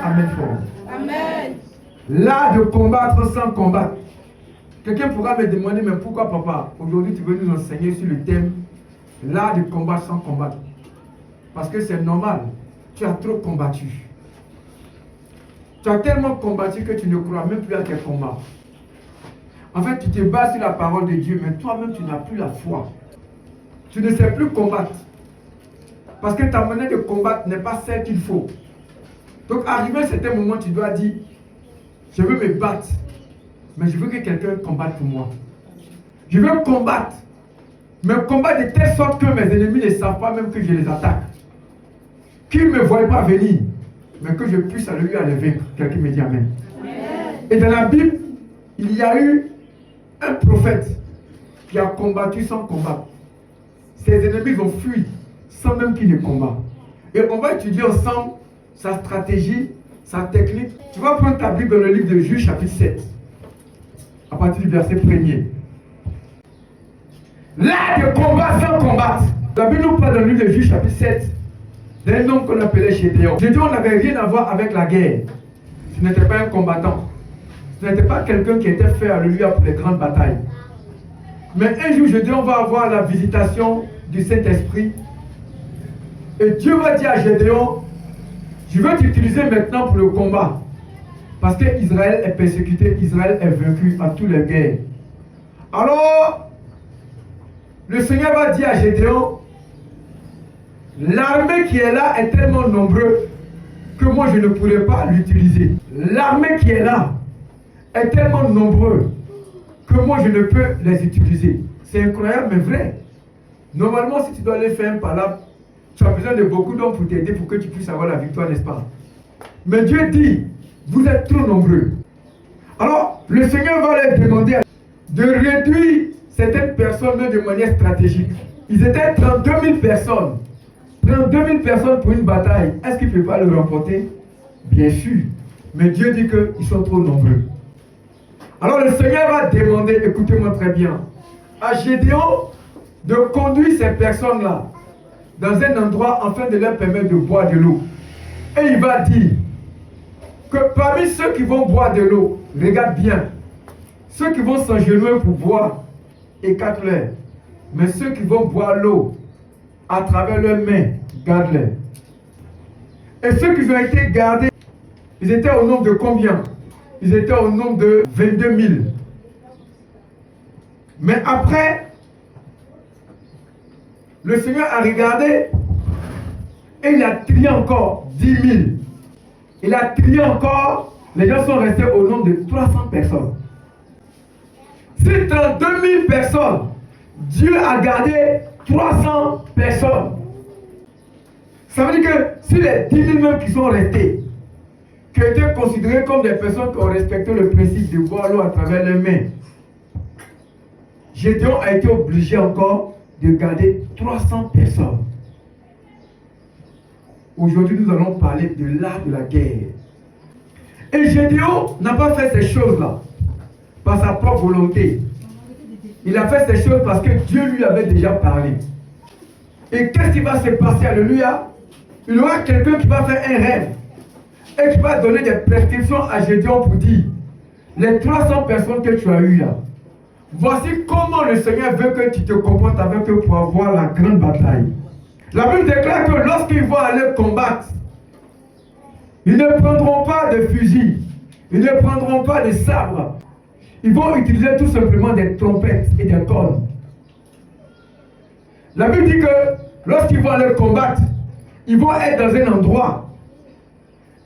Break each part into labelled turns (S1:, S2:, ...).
S1: Amen fort. Amen. L'art de combattre sans combattre. Quelqu'un pourra me demander, mais pourquoi papa, aujourd'hui tu veux nous enseigner sur le thème l'art de combattre sans combattre? Parce que c'est normal, tu as trop combattu. Tu as tellement combattu que tu ne crois même plus à tes combats. En fait, tu te bases sur la parole de Dieu, mais toi-même tu n'as plus la foi. Tu ne sais plus combattre. Parce que ta manière de combattre n'est pas celle qu'il faut. Donc, arrivé à un certain moment, tu dois dire, je veux me battre, mais je veux que quelqu'un combatte pour moi. Je veux combattre, mais combattre de telle sorte que mes ennemis ne savent pas même que je les attaque. Qu'ils ne me voient pas venir, mais que je puisse alléluia les vaincre. Quelqu'un me dit Amen. Amen. Et dans la Bible, il y a eu un prophète qui a combattu sans combattre. Ses ennemis ont fui sans même qu'il ne combat. Et on va étudier ensemble sa stratégie, sa technique. Tu vas prendre ta Bible dans le livre de Juge chapitre 7, à partir du verset 1er. L'art de combat sans combattre. La Bible nous parle dans le livre de Juge chapitre 7 d'un homme qu'on appelait Gédéon. Gédéon n'avait rien à voir avec la guerre. Ce n'était pas un combattant. Ce n'était pas quelqu'un qui était fait à lui pour les grandes batailles. Mais un jour, Gédéon va avoir la visitation du Saint-Esprit. Et Dieu va dire à Gédéon, je veux t'utiliser maintenant pour le combat. Parce que Israël est persécuté, Israël est vaincu à toutes les guerres. Alors, le Seigneur va dire à Gédéon, l'armée qui est là est tellement nombreuse que moi je ne pourrais pas l'utiliser. L'armée qui est là est tellement nombreuse que moi je ne peux les utiliser. C'est incroyable mais vrai. Normalement, si tu dois aller faire un palabre, tu as besoin de beaucoup d'hommes pour t'aider pour que tu puisses avoir la victoire, n'est-ce pas? Mais Dieu dit, vous êtes trop nombreux. Alors, le Seigneur va leur demander de réduire certaines personnes de manière stratégique. Ils étaient 32 000 personnes. 32 000 personnes pour une bataille. Est-ce qu'ils ne peuvent pas le remporter? Bien sûr. Mais Dieu dit qu'ils sont trop nombreux. Alors le Seigneur va demander, écoutez-moi très bien, à Gédéon de conduire ces personnes-là dans un endroit afin de leur permettre de boire de l'eau. Et il va dire que parmi ceux qui vont boire de l'eau, regarde bien, ceux qui vont s'agenouiller pour boire, écarte-les. Mais ceux qui vont boire l'eau à travers leurs mains, garde-les. Et ceux qui ont été gardés, ils étaient au nombre de combien? Ils étaient au nombre de 22 000. Mais après, le Seigneur a regardé et il a trié encore 10 000. Il a trié encore, les gens sont restés au nombre de 300 personnes. Si 32 000 personnes, Dieu a gardé 300 personnes. Ça veut dire que si les 10 000 même qui sont restés, qui étaient considérés comme des personnes qui ont respecté le principe de boire l'eau à travers leurs mains, Gédéon a été obligé encore de garder 300 personnes. Aujourd'hui, nous allons parler de l'art de la guerre. Et Gédéon n'a pas fait ces choses-là par sa propre volonté. Il a fait ces choses parce que Dieu lui avait déjà parlé. Et qu'est-ce qui va se passer? Alléluia. Il y aura quelqu'un qui va faire un rêve et qui va donner des prescriptions à Gédéon pour dire, les 300 personnes que tu as eues là, voici comment le Seigneur veut que tu te comportes avec eux pour avoir la grande bataille. La Bible déclare que lorsqu'ils vont aller combattre, ils ne prendront pas de fusil, ils ne prendront pas de sabre. Ils vont utiliser tout simplement des trompettes et des cornes. La Bible dit que lorsqu'ils vont aller combattre, ils vont être dans un endroit.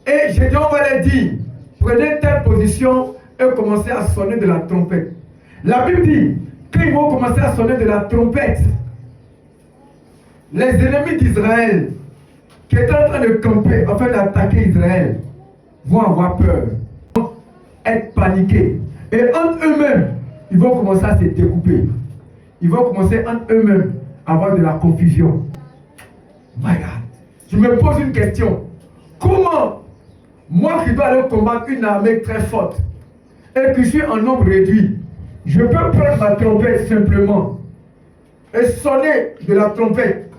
S1: Et Gédéon va leur dire, prenez telle position et commencez à sonner de la trompette. La Bible dit, qu'ils vont commencer à sonner de la trompette, les ennemis d'Israël, qui étaient en train de camper, afin d'attaquer Israël, vont avoir peur, vont être paniqués. Et entre eux-mêmes, ils vont commencer à se découper. Ils vont commencer entre eux-mêmes à avoir de la confusion. My God. Je me pose une question. Comment, moi qui dois aller combattre une armée très forte, et que je suis en nombre réduit, je peux prendre ma trompette simplement et sonner de la trompette.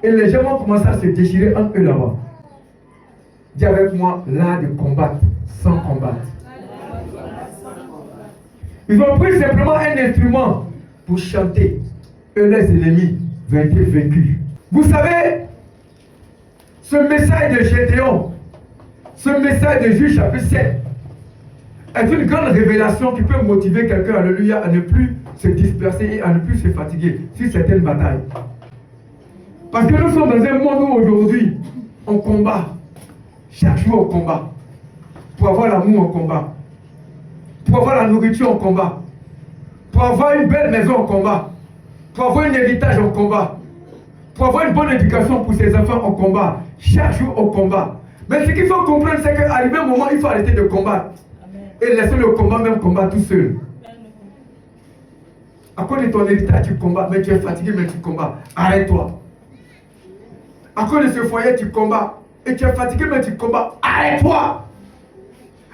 S1: Et les gens vont commencer à se déchirer entre eux là-bas. Dis avec moi, l'art de combattre sans combattre. Ils ont pris simplement un instrument pour chanter. Et les ennemis ont été vaincus. Vous savez, ce message de Gédéon, ce message de Juge chapitre 7, est une grande révélation qui peut motiver quelqu'un, alléluia, à ne plus se disperser et à ne plus se fatiguer sur certaines batailles. Parce que nous sommes dans un monde où aujourd'hui, on combat. Chaque jour, on combat. Pour avoir l'amour, on combat. Pour avoir la nourriture, on combat. Pour avoir une belle maison, on combat. Pour avoir un héritage, on combat. Pour avoir une bonne éducation pour ses enfants, on combat. Chaque jour, on combat. Mais ce qu'il faut comprendre, c'est qu'arrivé un moment, il faut arrêter de combattre. Et laisser le combat même combattre tout seul. À cause de ton héritage, tu combats, mais tu es fatigué, mais tu combats. Arrête-toi. À cause de ce foyer, tu combats. Et tu es fatigué, mais tu combats. Arrête-toi.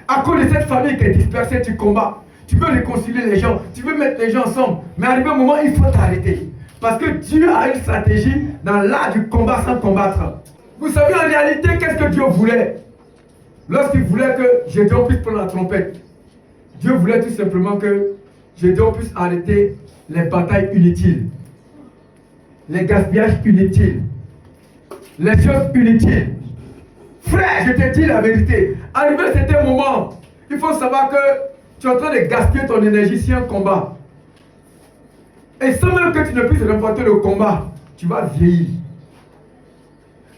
S1: À cause de cette famille qui est dispersée, tu combats. Tu veux réconcilier les gens, tu veux mettre les gens ensemble. Mais arrivé un moment, il faut t'arrêter. Parce que Dieu a une stratégie dans l'art du combat sans combattre. Vous savez, en réalité, qu'est-ce que Dieu voulait? Lorsqu'il voulait que Gédéon puisse prendre la trompette, Dieu voulait tout simplement que Gédéon puisse arrêter les batailles inutiles, les gaspillages inutiles, les choses inutiles. Frère, je te dis la vérité. Arrivé à certain moment, il faut savoir que tu es en train de gaspiller ton énergie sur un combat. Et sans même que tu ne puisses remporter le combat, tu vas vieillir.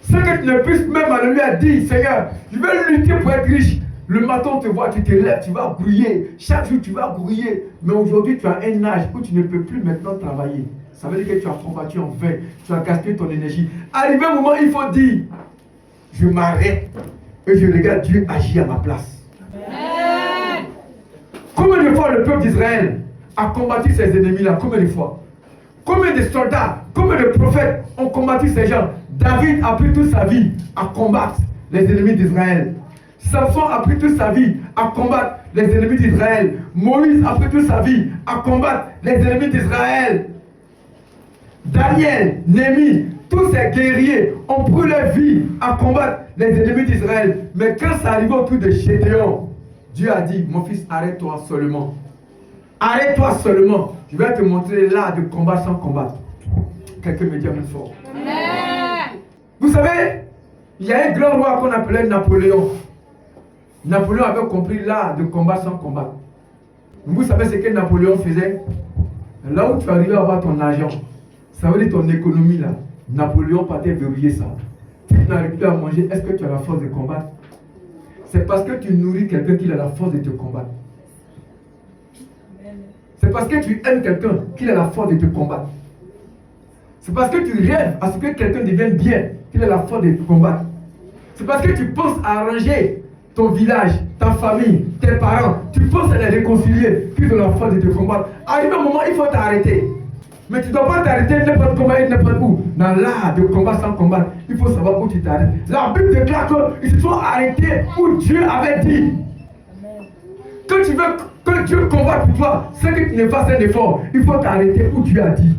S1: Sans que tu ne puisses même alléluia dire, Seigneur, je vais lutter pour être riche. Le matin, on te voit, tu te lèves, tu vas grouiller. Chaque jour, tu vas grouiller. Mais aujourd'hui, tu as un âge où tu ne peux plus maintenant travailler. Ça veut dire que tu as combattu en vain. Tu as gaspillé ton énergie. Arrivé un moment, il faut dire, je m'arrête et je regarde Dieu agir à ma place. Amen. Combien de fois le peuple d'Israël a combattu ses ennemis-là? Combien de fois? Combien de soldats, combien de prophètes ont combattu ces gens? David a pris toute sa vie à combattre les ennemis d'Israël. Samson a pris toute sa vie à combattre les ennemis d'Israël. Moïse a pris toute sa vie à combattre les ennemis d'Israël. Daniel, Néhémie, tous ces guerriers ont pris leur vie à combattre les ennemis d'Israël. Mais quand ça arrive autour de Gédéon, Dieu a dit, mon fils, arrête-toi seulement. Arrête-toi seulement. Je vais te montrer l'art de combat sans combattre. Quelqu'un me dit amen fort. Amen. Vous savez, il y a un grand roi qu'on appelait Napoléon. Napoléon avait compris l'art de combat sans combattre. Vous savez ce que Napoléon faisait? Là où tu arrives à avoir ton argent, ça veut dire ton économie là. Napoléon partait verrouiller ça. Si tu n'arrives plus à manger, est-ce que tu as la force de combattre? C'est parce que tu nourris quelqu'un qu'il a la force de te combattre. C'est parce que tu aimes quelqu'un qu'il a la force de te combattre. C'est parce que tu rêves à ce que quelqu'un devienne bien qu'il a la force de te combattre. C'est parce que tu penses à arranger ton village, ta famille, tes parents. Tu penses à les réconcilier qu'ils ont la force de te combattre. Arrivé un moment, il faut t'arrêter. Mais tu ne dois pas t'arrêter n'importe comment et n'importe où. Dans l'art de combat sans combattre, il faut savoir où tu t'arrêtes. La Bible déclare qu'ils se sont arrêtés où Dieu avait dit. Quand tu veux que Dieu combatte pour toi, c'est que tu ne fasses un effort. Il faut t'arrêter où Dieu a dit.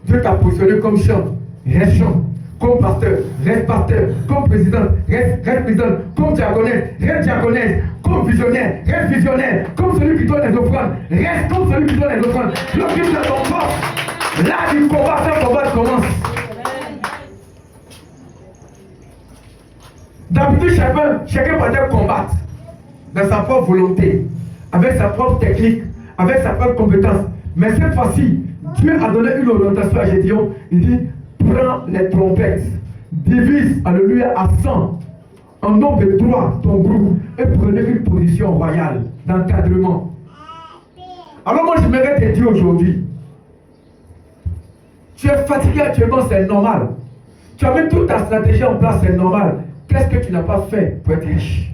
S1: Dieu t'a positionné comme chant, reste chant. Comme pasteur, reste pasteur. Comme président, reste président. Comme diaconesse, reste diaconesse. Comme visionnaire, reste visionnaire. Comme celui qui donne les offrandes, reste comme celui qui donne les offrandes. Lorsque tu as ton corps, là du combat sans combat commence. D'habitude, chacun peut combattre dans sa propre volonté, avec sa propre technique, avec sa propre compétence. Mais cette fois-ci, Dieu a donné une orientation à Gédéon. Il dit, prends les trompettes, divise, alléluia, à 100, en nombre de 3, ton groupe, et prenez une position royale d'encadrement. Alors moi, je m'aimerais te dire aujourd'hui, tu es fatigué actuellement, c'est normal. Tu as mis toute ta stratégie en place, c'est normal. Qu'est-ce que tu n'as pas fait pour être riche?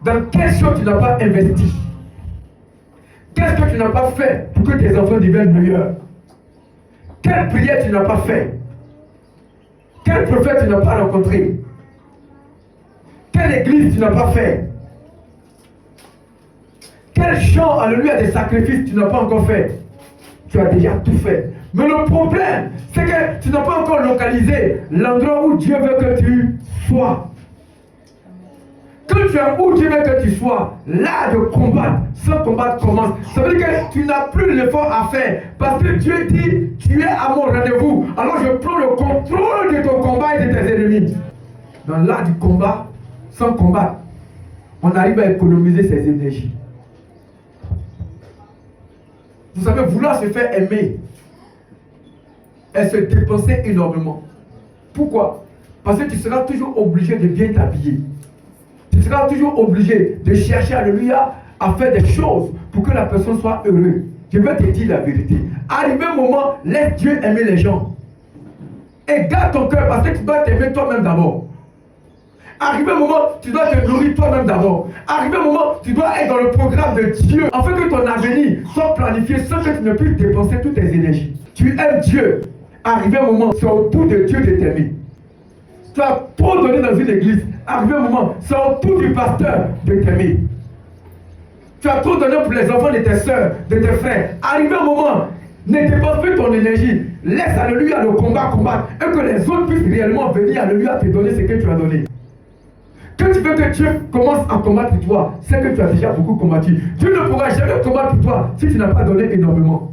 S1: Dans quelle chose tu n'as pas investi? Qu'est-ce que tu n'as pas fait pour que tes enfants deviennent meilleurs? Quelle prière tu n'as pas fait? Quel prophète tu n'as pas rencontré? Quelle église tu n'as pas fait? Quel chant, alléluia, des sacrifices tu n'as pas encore fait? tu as déjà tout fait. Mais le problème, c'est que tu n'as pas encore localisé l'endroit où Dieu veut que tu sois. Quand tu es où Dieu veut que tu sois, là de combattre, ce combat commence. Ça veut dire que tu n'as plus l'effort à faire. Parce que Dieu dit, tu es à mon rendez-vous. Alors je prends le contrôle de ton combat et de tes ennemis. Dans l'art du combat, sans combattre, on arrive à économiser ses énergies. Vous savez, vouloir se faire aimer et se dépenser énormément. Pourquoi? Parce que tu seras toujours obligé de bien t'habiller. Tu seras toujours obligé de chercher, alléluia, à faire des choses pour que la personne soit heureuse. Je vais te dire la vérité. Arrivé un moment, laisse Dieu aimer les gens. Et garde ton cœur parce que tu dois t'aimer toi-même d'abord. Arrivé un moment, tu dois te nourrir toi-même d'abord. Arrivé un moment, tu dois être dans le programme de Dieu afin que ton avenir soit planifié sans que tu ne puisses dépenser toutes tes énergies. Tu aimes Dieu. Arrivé un moment, c'est au tour de Dieu de t'aimer. Tu as trop donné dans une église. Arrivé un moment, c'est au tour du pasteur de t'aimer. Tu as trop donné pour les enfants de tes soeurs, de tes frères. Arrivé un moment, ne dépense plus ton énergie. Laisse, alléluia, le combat combattre. Et que les autres puissent réellement venir, alléluia, te donner ce que tu as donné. Quand tu veux que Dieu commence à combattre pour toi, c'est que tu as déjà beaucoup combattu. Dieu ne pourra jamais combattre pour toi si tu n'as pas donné énormément.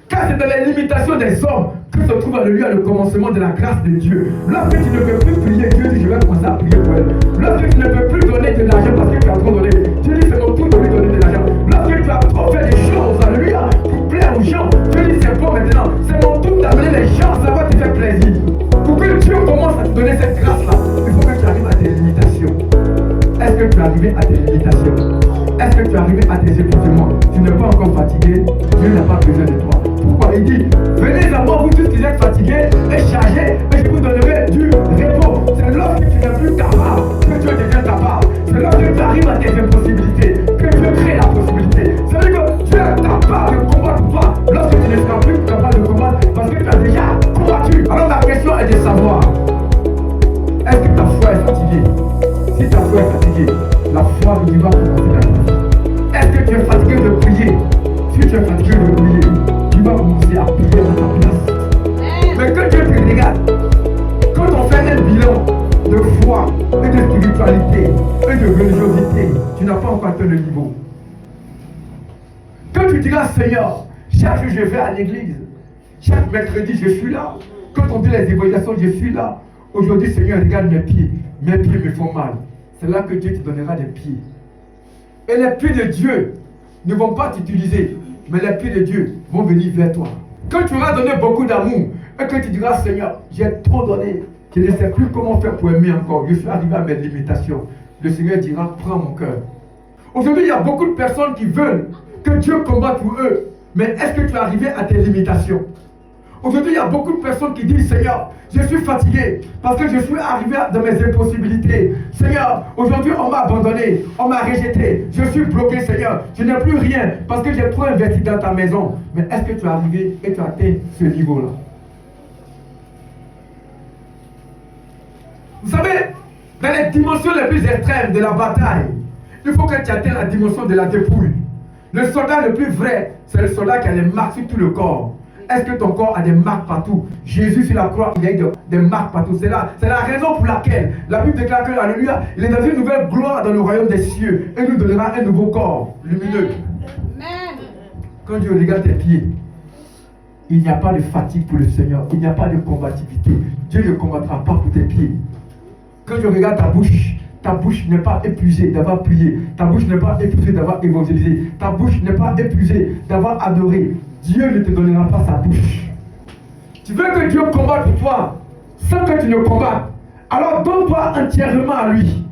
S1: Car c'est dans les limitations des hommes que se trouve, alléluia, le commencement de la grâce de Dieu. Lorsque tu ne peux plus prier, Dieu dit, je vais commencer à prier pour elle. Lorsque tu ne peux plus donner de l'argent parce que tu as trop donné, Dieu dit, c'est mon tour de lui donner de l'argent. Lorsque tu as trop fait des choses, alléluia, pour plaire aux gens, Dieu dit, c'est bon maintenant, c'est mon tour d'amener les gens, ça va te faire plaisir. Pour que Dieu commence à te donner cette grâce-là, il faut que tu arrives à tes limitations. Est-ce que tu es arrivé à tes limitations? Est-ce que tu es arrivé à tes épuisements? Tu n'es pas encore fatigué, Dieu n'a pas besoin de toi. Pourquoi? Il dit, venez à moi vous tous qui êtes fatigués et chargés, et je vous donnerai du repos. C'est lorsque tu n'es plus capable que Dieu devient capable. C'est lorsque tu arrives à tes impossibilités que Dieu crée la possibilité. Ça veut dire que Dieu est capable de combattre pour toi lorsque tu ne seras plus capable de combattre parce que tu as déjà combattu. Alors ma question est de savoir, est-ce que ta foi est fatiguée? Si ta foi est fatiguée, la foi ne va pas commencer à prier. Est-ce que tu es fatigué de prier? Si tu es fatigué de prier, tu vas commencer à prier à ta place. Mais quand Dieu te regarde, quand on fait un bilan de foi et de spiritualité et de religiosité, tu n'as pas encore atteint le niveau. Quand tu diras, Seigneur, chaque jour je vais à l'église, chaque mercredi je suis là, quand on dit les évangélisations, je suis là. Aujourd'hui, Seigneur, regarde mes pieds me font mal. C'est là que Dieu te donnera des pieds. Et les pieds de Dieu ne vont pas t'utiliser, mais les pieds de Dieu vont venir vers toi. Quand tu auras donné beaucoup d'amour et que tu diras, Seigneur, j'ai trop donné, je ne sais plus comment faire pour aimer encore, je suis arrivé à mes limitations. Le Seigneur dira, prends mon cœur. Aujourd'hui, il y a beaucoup de personnes qui veulent que Dieu combatte pour eux, mais est-ce que tu es arrivé à tes limitations? Aujourd'hui, il y a beaucoup de personnes qui disent, Seigneur, je suis fatigué parce que je suis arrivé dans mes impossibilités. Seigneur, aujourd'hui, on m'a abandonné, on m'a rejeté. Je suis bloqué, Seigneur. Je n'ai plus rien parce que j'ai trop investi dans ta maison. Mais est-ce que tu es arrivé et tu as atteint ce niveau-là? Vous savez, dans les dimensions les plus extrêmes de la bataille, il faut que tu atteignes la dimension de la dépouille. Le soldat le plus vrai, c'est le soldat qui a les marques sur tout le corps. Est-ce que ton corps a des marques partout? Jésus sur la croix, il a des marques partout. C'est la raison pour laquelle la Bible déclare que, alléluia, il est dans une nouvelle gloire dans le royaume des cieux et nous donnera un nouveau corps lumineux. Amen. Quand Dieu regarde tes pieds, il n'y a pas de fatigue pour le Seigneur, il n'y a pas de combativité. Dieu ne combattra pas pour tes pieds. Quand je regarde ta bouche n'est pas épuisée d'avoir prié, ta bouche n'est pas épuisée d'avoir évangélisé, ta bouche n'est pas épuisée d'avoir adoré. Dieu ne te donnera pas sa bouche. Tu veux que Dieu combatte pour toi sans que tu ne combattes. Alors donne-toi entièrement à lui.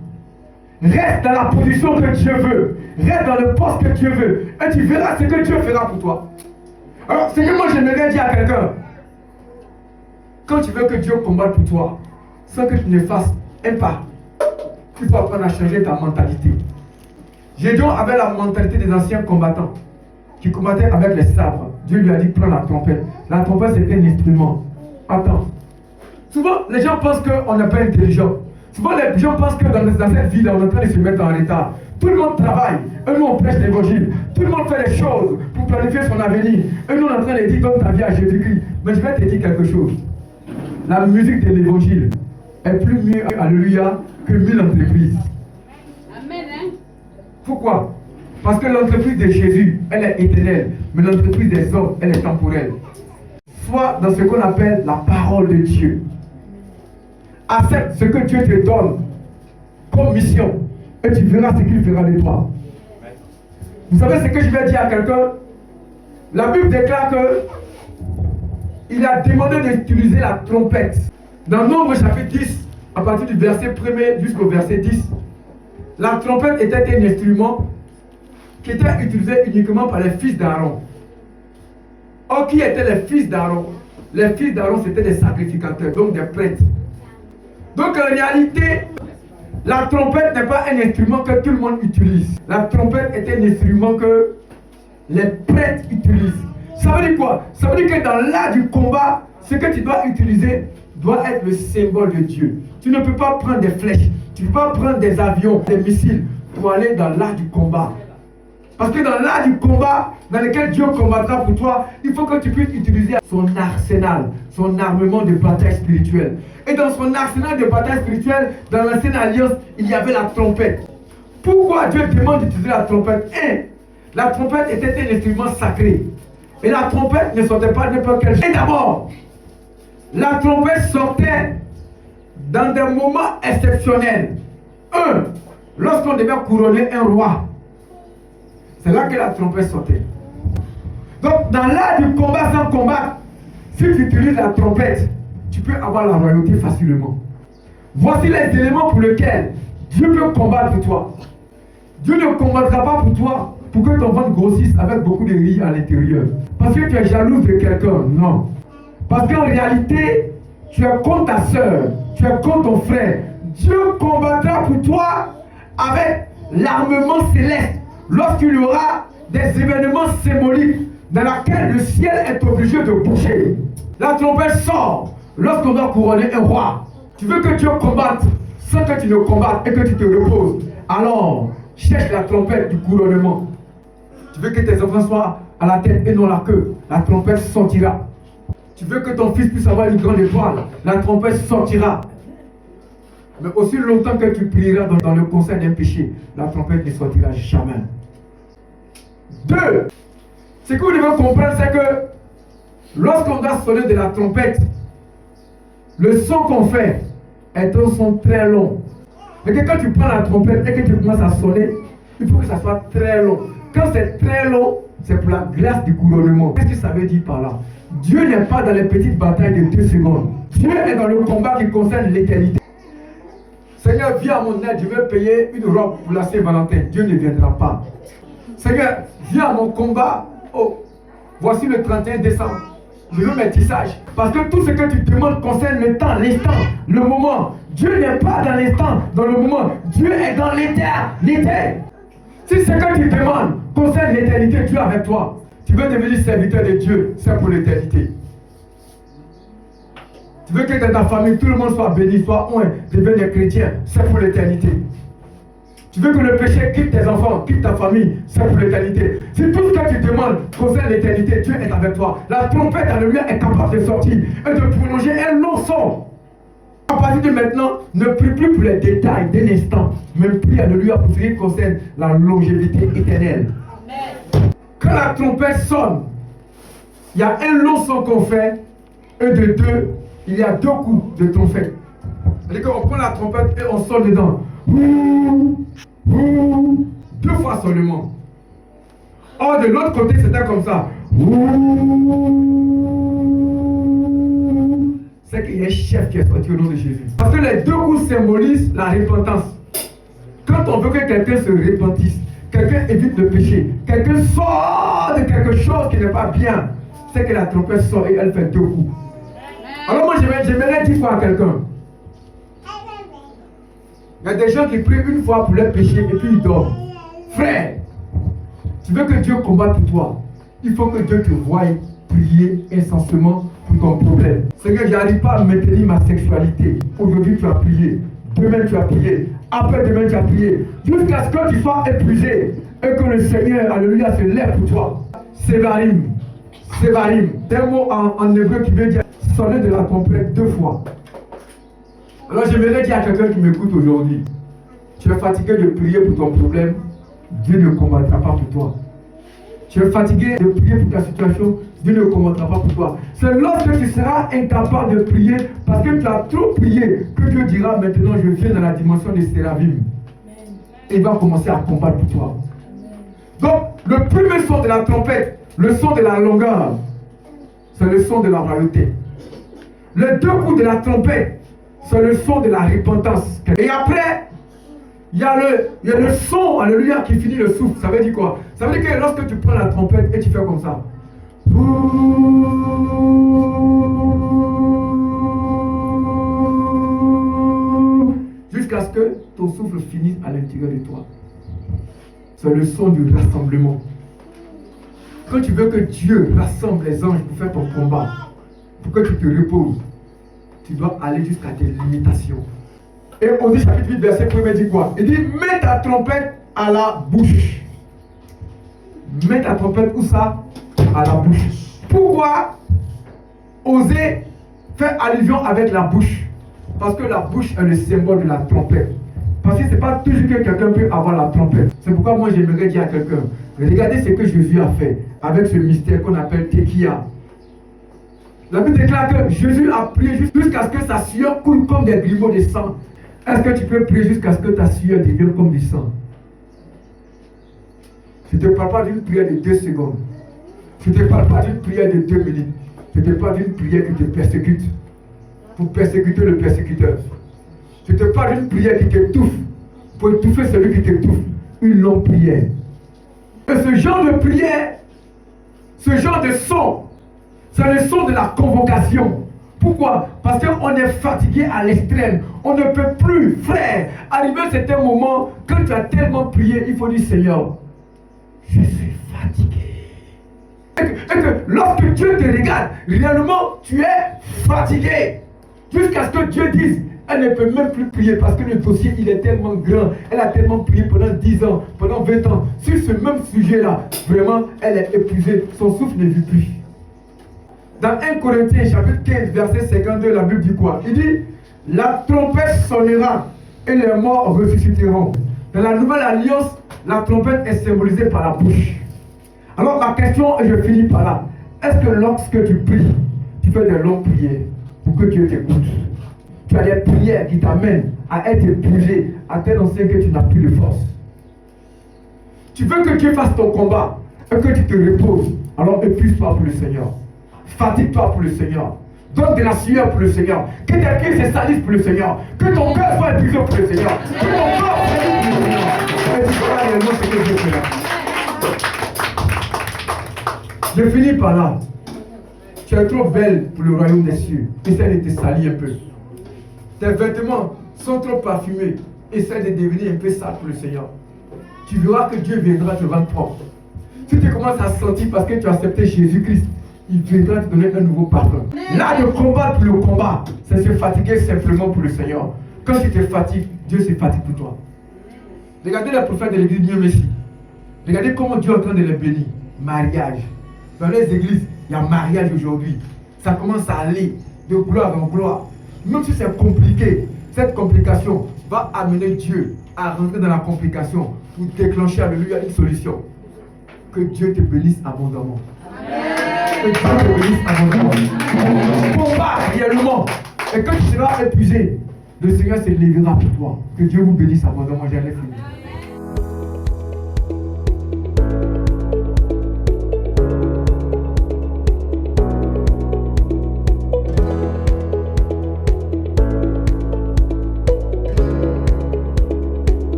S1: Reste dans la position que Dieu veut. Reste dans le poste que Dieu veut. Et tu verras ce que Dieu fera pour toi. Alors, c'est que moi j'aimerais dire à quelqu'un. Quand tu veux que Dieu combatte pour toi, sans que tu ne fasses un pas, il faut apprendre à changer ta mentalité. Gédéon avait la mentalité des anciens combattants qui combattaient avec les sabres. Dieu lui a dit, prends la trompette. La trompette, c'était un instrument. Attends. Souvent, les gens pensent qu'on n'est pas intelligent. Souvent, les gens pensent que dans cette vie-là, on est en train de se mettre en retard. Tout le monde travaille. Et nous, on prêche l'évangile. Tout le monde fait les choses pour planifier son avenir. Et nous, on est en train de dire, donne ta vie à Jésus-Christ. Mais je vais te dire quelque chose. La musique de l'évangile est plus mieux, alléluia, que 1000 entreprises.
S2: Amen. Hein?
S1: Pourquoi? Parce que l'entreprise de Jésus, elle est éternelle. Mais l'entreprise des hommes, elle est temporelle. Sois dans ce qu'on appelle la parole de Dieu. Accepte ce que Dieu te donne comme mission. Et tu verras ce qu'il fera de toi. Vous savez ce que je vais dire à quelqu'un? La Bible déclare que il a demandé d'utiliser la trompette. Dans Nombre chapitre 10, à partir du verset 1er jusqu'au verset 10, la trompette était un instrument qui était utilisé uniquement par les fils d'Aaron. Or, qui étaient les fils d'Aaron? Les fils d'Aaron, c'était des sacrificateurs, donc des prêtres. Donc en réalité, la trompette n'est pas un instrument que tout le monde utilise. La trompette est un instrument que les prêtres utilisent. Ça veut dire quoi? Ça veut dire que dans l'art du combat, ce que tu dois utiliser doit être le symbole de Dieu. Tu ne peux pas prendre des flèches, tu ne peux pas prendre des avions, des missiles pour aller dans l'art du combat. Parce que dans l'art du combat, dans lequel Dieu combattra pour toi, il faut que tu puisses utiliser son arsenal, son armement de bataille spirituelle. Et dans son arsenal de bataille spirituelle, dans l'ancienne alliance, il y avait la trompette. Pourquoi Dieu demande d'utiliser la trompette? La trompette était un instrument sacré. Et la trompette ne sortait pas n'importe quel chose. Et d'abord, la trompette sortait dans des moments exceptionnels. Lorsqu'on devait couronner un roi. C'est là que la trompette sortait. Donc, dans l'art du combat sans combattre, si tu utilises la trompette, tu peux avoir la royauté facilement. Voici les éléments pour lesquels Dieu peut combattre pour toi. Dieu ne combattra pas pour toi pour que ton ventre grossisse avec beaucoup de riz à l'intérieur. Parce que tu es jalouse de quelqu'un. Non. Parce qu'en réalité, tu es contre ta soeur, tu es contre ton frère. Dieu combattra pour toi avec l'armement céleste. Lorsqu'il y aura des événements symboliques dans lesquels le ciel est obligé de bouger. La trompette sort lorsqu'on doit couronner un roi. Tu veux que Dieu combatte sans que tu ne combattes et que tu te reposes. Alors, cherche la trompette du couronnement. Tu veux que tes enfants soient à la tête et non la queue. La trompette sortira. Tu veux que ton fils puisse avoir une grande étoile. La trompette sortira. Mais aussi longtemps que tu prieras dans le conseil d'un péché, la trompette ne sortira jamais. 2. Ce que vous devez comprendre, c'est que lorsqu'on doit sonner de la trompette, le son qu'on fait est un son très long. Mais que quand tu prends la trompette et que tu commences à sonner, il faut que ça soit très long. Quand c'est très long, c'est pour la grâce du couronnement. Qu'est-ce que ça veut dire par là? Dieu n'est pas dans les petites batailles de 2 secondes. Dieu est dans le combat qui concerne l'éternité. Seigneur, viens à mon aide, je vais payer une robe pour la Saint-Valentin. Dieu ne viendra pas. Seigneur, viens à mon combat. Oh, voici le 31 décembre. Je veux mes tissages. Parce que tout ce que tu demandes concerne le temps, l'instant, le moment. Dieu n'est pas dans l'instant, dans le moment. Dieu est dans l'éternité. Si ce que tu demandes concerne l'éternité, Dieu est avec toi. Tu veux devenir serviteur de Dieu, c'est pour l'éternité. Tu veux que dans ta famille, tout le monde soit béni, soit devienne des chrétiens, c'est pour l'éternité. Tu veux que le péché quitte tes enfants, quitte ta famille, c'est pour l'éternité. Si tout ce que tu demandes concerne l'éternité, Dieu est avec toi. La trompette à lumière est capable de sortir et de prolonger un long son. À partir de maintenant, ne prie plus pour les détails d'un instant, mais prie à lui pour ce qui concerne la longévité éternelle. Amen. Quand la trompette sonne, il y a un long son qu'on fait, et de 2, il y a 2 coups de trompette. C'est-à-dire qu'on prend la trompette et on sonne dedans. 2 fois seulement. Or, de l'autre côté, c'était comme ça. C'est qu'il y a un chef qui est sorti au nom de Jésus. Parce que les 2 coups symbolisent la repentance. Quand on veut que quelqu'un se repentisse, quelqu'un évite le péché, quelqu'un sort de quelque chose qui n'est pas bien, c'est que la trompette sort et elle fait 2 coups. Alors moi, j'aimerais dire quoi à quelqu'un? Il y a des gens qui prient une fois pour leur péché et puis ils dorment. Frère, tu veux que Dieu combatte pour toi, il faut que Dieu te voie prier incessamment pour ton problème. Seigneur, je n'arrive pas à maintenir ma sexualité. Aujourd'hui, tu as prié. Demain, tu as prié. Après-demain, tu as prié. Jusqu'à ce que tu sois épuisé et que le Seigneur, alléluia, se lève pour toi. Sévarim. Sévarim. C'est un mot en hébreu qui veut dire sonner de la trompette 2 fois. Alors j'aimerais dire à quelqu'un qui m'écoute aujourd'hui, tu es fatigué de prier pour ton problème, Dieu ne combattra pas pour toi. Tu es fatigué de prier pour ta situation, Dieu ne combattra pas pour toi. C'est lorsque tu seras incapable de prier parce que tu as trop prié que Dieu dira maintenant je viens dans la dimension des séraphim. Et il va commencer à combattre pour toi. Donc le premier son de la trompette, le son de la longueur, c'est le son de la royauté. Les 2 coups de la trompette, c'est le son de la repentance. Et après, il y a le son, alléluia, qui finit le souffle. Ça veut dire quoi? Ça veut dire que lorsque tu prends la trompette et tu fais comme ça, jusqu'à ce que ton souffle finisse à l'intérieur de toi. C'est le son du rassemblement. Quand tu veux que Dieu rassemble les anges pour faire ton combat, pour que tu te reposes, tu dois aller jusqu'à tes limitations. Et Osée chapitre 8, verset 1 dit quoi? Il dit, mets ta trompette à la bouche. Mets ta trompette où ça? À la bouche. Pourquoi Osée fait allusion avec la bouche? Parce que la bouche est le symbole de la trompette. Parce que ce n'est pas toujours que quelqu'un peut avoir la trompette. C'est pourquoi moi j'aimerais dire à quelqu'un, regardez ce que Jésus a fait avec ce mystère qu'on appelle Tekia. La Bible déclare que Jésus a prié jusqu'à ce que sa sueur coule comme des grumeaux de sang. Est-ce que tu peux prier jusqu'à ce que ta sueur devienne comme du sang? Je ne te parle pas d'une prière de 2 secondes. Je ne te parle pas d'une prière de 2 minutes. Je te parle d'une prière qui te persécute. Pour persécuter le persécuteur. Je te parle d'une prière qui t'étouffe. Pour étouffer celui qui t'étouffe. Une longue prière. Et ce genre de prière, ce genre de son, c'est le son de la convocation. Pourquoi? Parce qu'on est fatigué à l'extrême. On ne peut plus, frère. Arrivé à un certain moment, quand tu as tellement prié, il faut dire, Seigneur, je suis fatigué. Et que lorsque Dieu te regarde, réellement, tu es fatigué. Jusqu'à ce que Dieu dise, elle ne peut même plus prier parce que le dossier, il est tellement grand. Elle a tellement prié pendant 10 ans, pendant 20 ans. Sur ce même sujet-là, vraiment, elle est épuisée. Son souffle ne vit plus. Dans 1 Corinthiens chapitre 15, verset 52, la Bible dit quoi? Il dit, la trompette sonnera et les morts ressusciteront. Dans la nouvelle alliance, la trompette est symbolisée par la bouche. Alors ma question, et je finis par là. Est-ce que lorsque tu pries, tu fais des longues prières pour que Dieu t'écoute? Tu as des prières qui t'amènent à être épuisé, à tel enseigne que tu n'as plus de force. Tu veux que Dieu fasse ton combat et que tu te reposes. Alors épuise-toi pour le Seigneur. Fatigue-toi pour le Seigneur. Donne de la sueur pour le Seigneur. Que tes pieds se salissent pour le Seigneur. Que ton cœur soit épuisé pour le Seigneur. Que ton corps soit épuisé pour le Seigneur. Et tu feras réellement ce que Dieu fait. Je finis par là. Tu es trop belle pour le royaume des cieux. Essaie de te salir un peu. Tes vêtements sont trop parfumés. Essaie de devenir un peu sale pour le Seigneur. Tu verras que Dieu viendra te rendre propre. Si tu commences à sentir parce que tu as accepté Jésus-Christ, il viendra te donner un nouveau parfum. Là, de combattre pour le combat, c'est se fatiguer simplement pour le Seigneur. Quand tu te fatigues, Dieu se fatigue pour toi. Regardez les prophètes de l'église Dieu Messie. Regardez comment Dieu est en train de les bénir. Mariage. Dans les églises, il y a mariage aujourd'hui. Ça commence à aller de gloire en gloire. Même si c'est compliqué, cette complication va amener Dieu à rentrer dans la complication pour déclencher, alléluia, une solution. Que Dieu te bénisse abondamment. Que Dieu te bénisse abondamment. Combat réellement. Et quand tu seras épuisé, le Seigneur se lèvera pour toi. Que Dieu vous bénisse abondamment. J'allais finir.